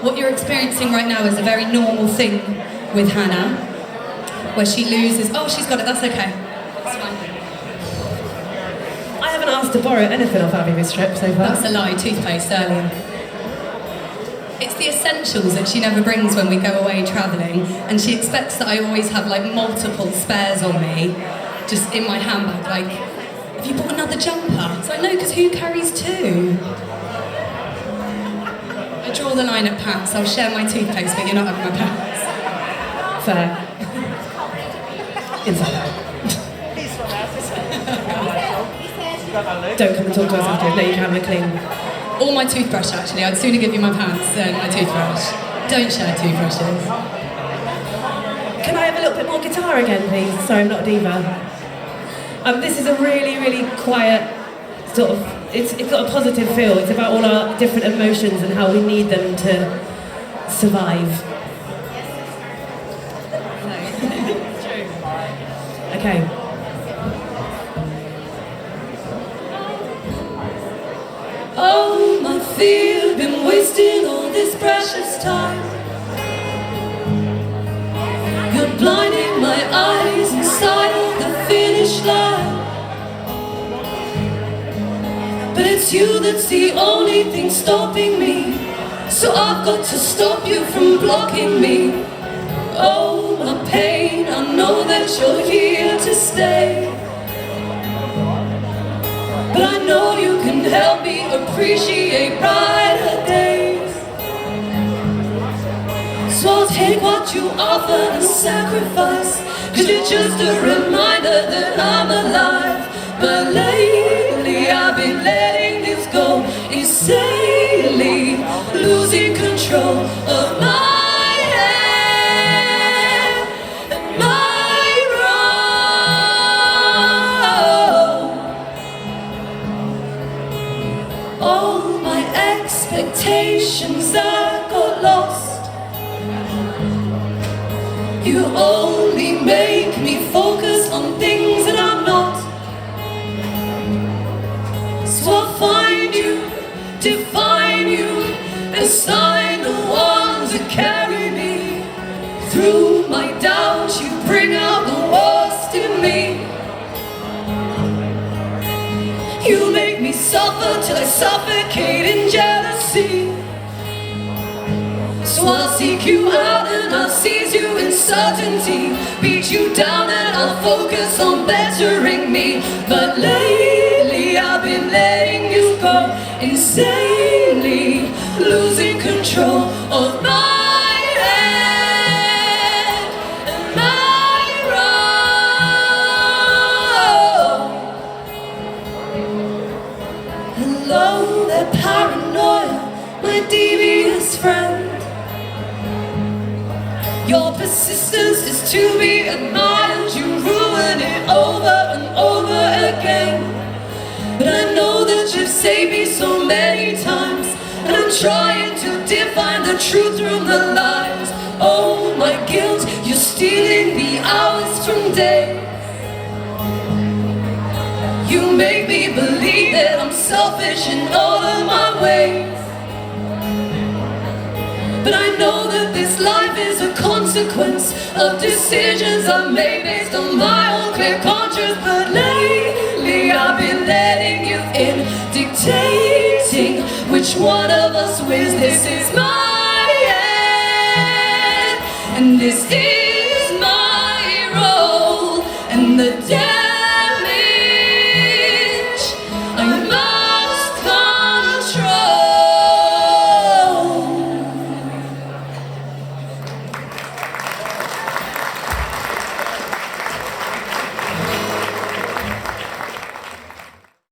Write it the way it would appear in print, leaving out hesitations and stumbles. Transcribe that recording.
what you're experiencing right now is a very normal thing with Hannah, where she loses... Oh, she's got it, that's okay. It's fine. I haven't asked to borrow anything off Abby this trip so far. That's a lie, toothpaste earlier. It's the essentials that she never brings when we go away travelling, and she expects that I always have like multiple spares on me, just in my handbag, like, have you bought another jumper? So I know, because who carries two? I draw the line at pants. I'll share my toothpaste, but you're not having my pants. Fair. Inside out. Don't come and talk to us after. No, you can have a clean. Or my toothbrush, actually. I'd sooner give you my pants than my toothbrush. Don't share toothbrushes. Can I have a little bit more guitar again, please? Sorry, I'm not a diva. This is a really, really quiet sort of... It's got a positive feel. It's about all our different emotions and how we need them to survive. Okay. Oh, my fear, been wasting all this precious time. You're blinding my eyes inside of the finish line. But it's you that's the only thing stopping me. So I've got to stop you from blocking me. Oh, my pain, I know that you're here to stay. But I know you can help me appreciate brighter days. So I'll take what you offer and sacrifice, 'cause you're just a reminder that I'm alive. But lately I've been letting this go insanely, losing control of my all my expectations that got lost. You only make me focus on things that I'm not. So I'll find you, define you, and assign the ones that carry me. Through my doubts, you bring out the worst in me. You make me suffer till I suffocate in jealousy. So I'll seek you out and I'll seize you in certainty. Beat you down and I'll focus on bettering me. But lately I've been letting you go insanely, losing control of my head and my road. Hello there, paranoia, my devious friend. Your persistence is to be admired. You ruin it over and over again. But I know that you've saved me so many times, and I'm trying to define the truth from the lies. Oh, my guilt, you're stealing the hours from day. You make me believe that I'm selfish in all of my ways. But I know that this life is a consequence of decisions I made based on my own clear conscience. But lately I've been letting you in, dictating which one of us wins. This is my end, and this is my role, and the